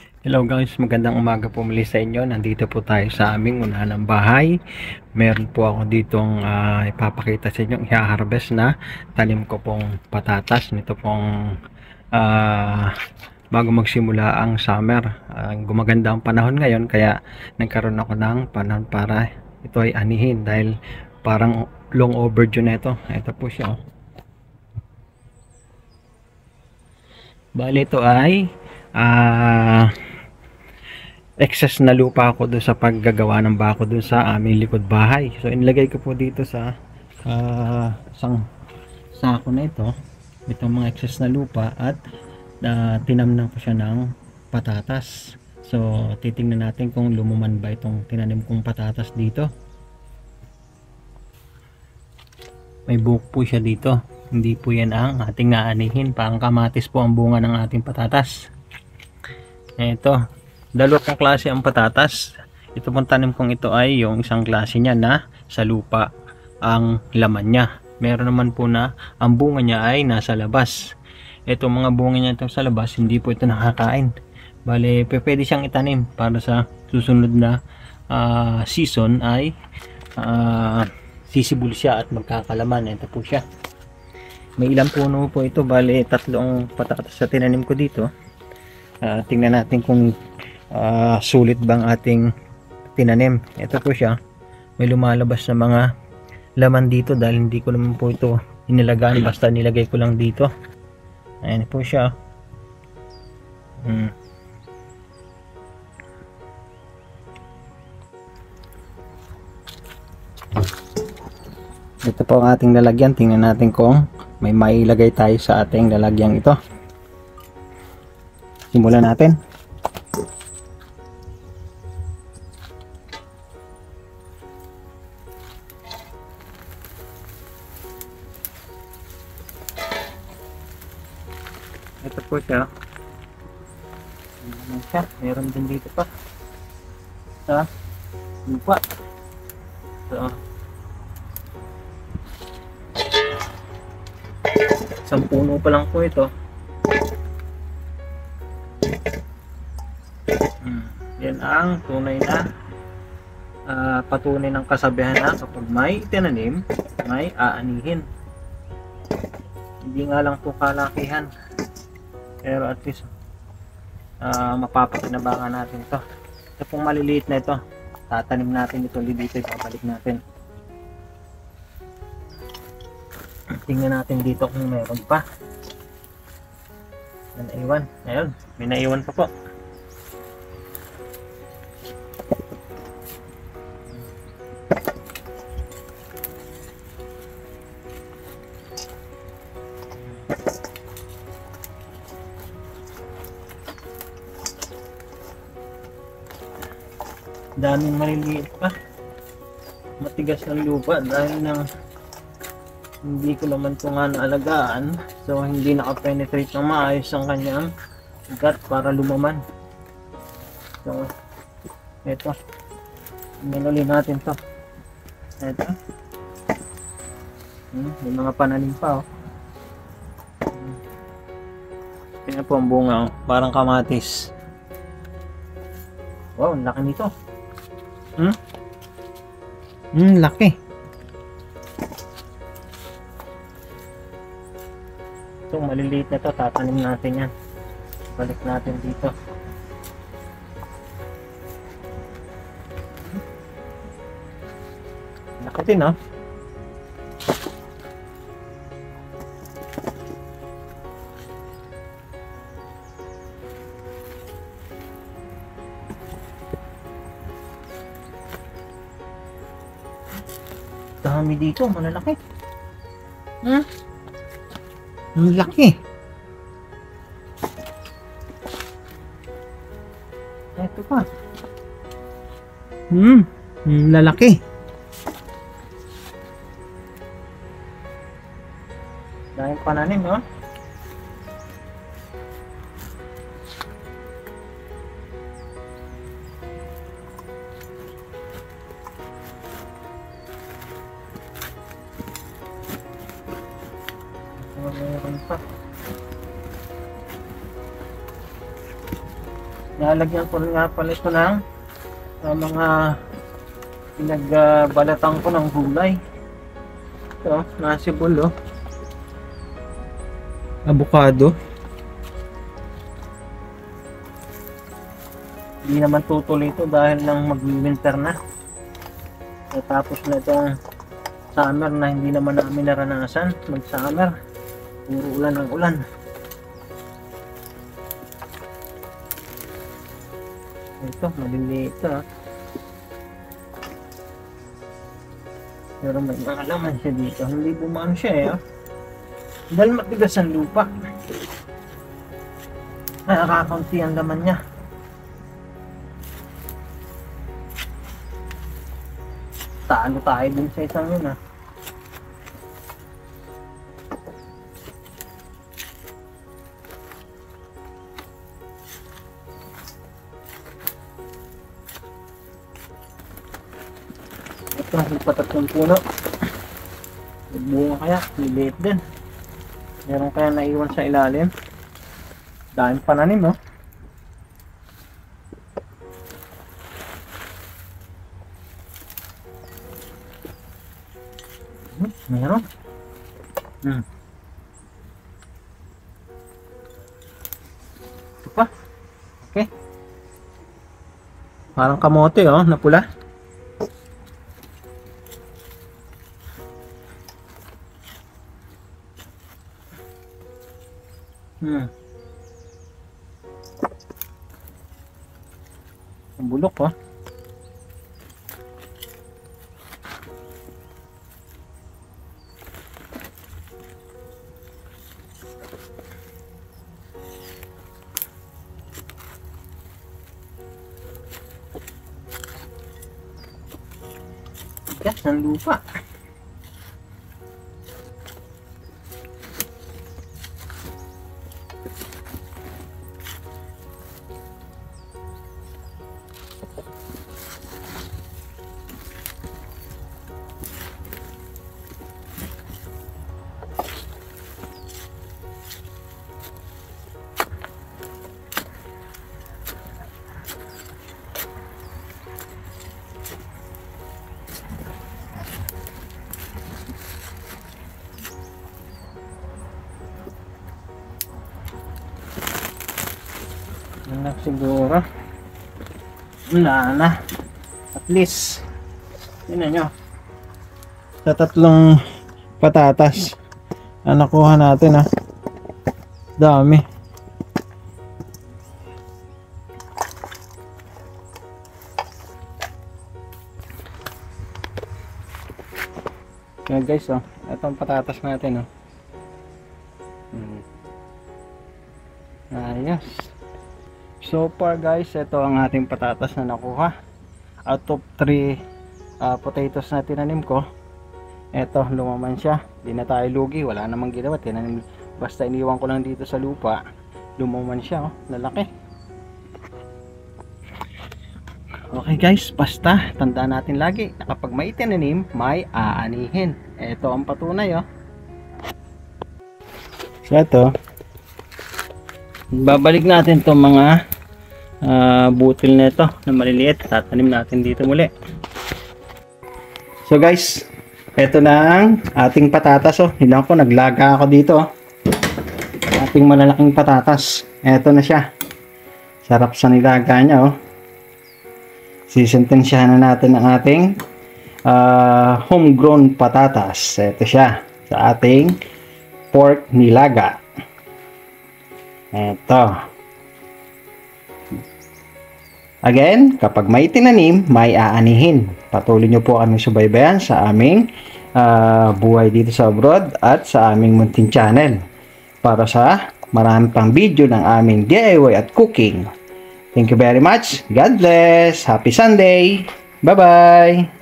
Hello guys, magandang umaga po muli sa inyo. Nandito po tayo sa aming unahan ng bahay. Meron po ako ditong ipapakita sa inyo, i-harvest na tanim ko pong patatas. Nito pong bago magsimula ang summer. Gumaganda ang panahon ngayon, kaya nagkaroon ako ng panahon para ito ay anihin dahil parang long overdue na ito. Ito po siya. Bali ito ay excess na lupa ako doon sa paggagawa ng bako doon sa aming likod bahay. So inilagay ko po dito sa isang sako na ito itong mga excess na lupa at tinamnan ko siya ng patatas. So titingnan natin kung lumuman ba itong tinanim kong patatas dito. May buhok po siya dito. Hindi po yan ang ating aanihin. Parang kamatis po ang bunga ng ating patatas. Ito, dalawang klase ang patatas. Ito pong tanim kong ito ay yung isang klase niya na sa lupa ang laman niya. Meron naman po na ang bunga niya ay nasa labas. Ito mga bunga niya ito sa labas, hindi po ito nakakain. Bale, pwede siyang itanim para sa susunod na season ay sisibol siya at magkakalaman. Ito po siya. May ilang puno po ito. Bale, 3 ang patatas sa tinanim ko dito. Tingnan natin kung sulit bang ating tinanim. Ito po siya. May lumalabas na mga laman dito dahil hindi ko naman po ito inilagaan, basta nilagay ko lang dito. Ayan po siya. Ito po ang ating lalagyan. Tingnan natin kung may mailagay tayo sa ating lalagyan ito. Simulan natin. Ito po siya. Ano siya? Meron din dito pa sa lupa. So, isang puno pa lang po ito. Yan ang tunay na patunay ng kasabihan na kapag may tinanim, may aanihin. Hindi nga lang po kalakihan, pero at least mapapakinabangan natin ito. Ito pong maliliit na ito, tatanim natin ito dito, babalik natin. Tingnan natin dito kung meron pa. Naiwan. Ayun, may naiwan pa po. Daming maliliit pa. Matigas ng lupa dahil nang hindi ko naman ito nga naalagaan, so hindi nakapenetrate ng maayos ang kanyang gut para lumaman. So ito, minuli natin to. Ito, may mga pananim pa. Tingnan po ang bunga, parang kamatis. Wow, laki nito. Laki. So maliliit na to, tatanim natin yan. Balik natin dito. Laki din, no? Dami dito, malalaki. Ang laki. Ito pa. Lalaki. Dahil pananim, no? Meron pa. Lalagyan ko rin nga pala ito ng mga pinagbalatan ko ng gulay. Ito, nasibol oh. Avocado. Hindi naman tutuloy ito dahil nang mag-winter na. At tapos na itong summer na hindi naman namin naranasan mag-summer. Puro ulan ng ulan. Ito, maliliit ito. Pero may mga laman siya dito. Hindi bumano siya eh. Dahil matigas ang lupa. Nakakaunti ang laman niya. Talo tayo dun sa isang yun ah. Ito, nagpatatlong puno. Nagbunga kaya, liliit din. Meron kaya naiwan sa ilalim. Daming pananim, no? Meron. Ito pa. Okay. Parang kamote, oh, na pula. Ang bulok oh. Bigas ng lupa. Anak siguro. Wala na. At least. Tignan nyo. Sa tatlong patatas. Ang nakuha natin ah. Dami. Kaya guys oh. Itong patatas natin oh. Ayos. So far guys, ito ang ating patatas na nakuha. Out of 3 potatoes na tinanim ko, ito lumaman siya. Di na tayo lugi, wala namang ginawa. Tinanim, basta iniwan ko lang dito sa lupa, lumaman siya oh, lalaki. Okay guys, basta tandaan natin lagi na kapag may tinanim, may aanihin. Ito ang patunay oh. So ito, babalik natin itong mga butil na ito na maliliit, tatanim natin dito muli. So guys, ito na ang ating patatas oh. Hindi ako, naglaga ako dito oh. Ating malalaking patatas, ito na siya. Sarap sa nilaga niya oh. Sisentensyahan na natin ang ating homegrown patatas. Ito siya sa ating pork nilaga. Ito. Again, kapag may tinanim, may aanihin. Patuloy nyo po aming subaybayan sa aming buhay dito sa abroad at sa aming munting channel para sa marami pang video ng aming DIY at cooking. Thank you very much. God bless. Happy Sunday. Bye-bye.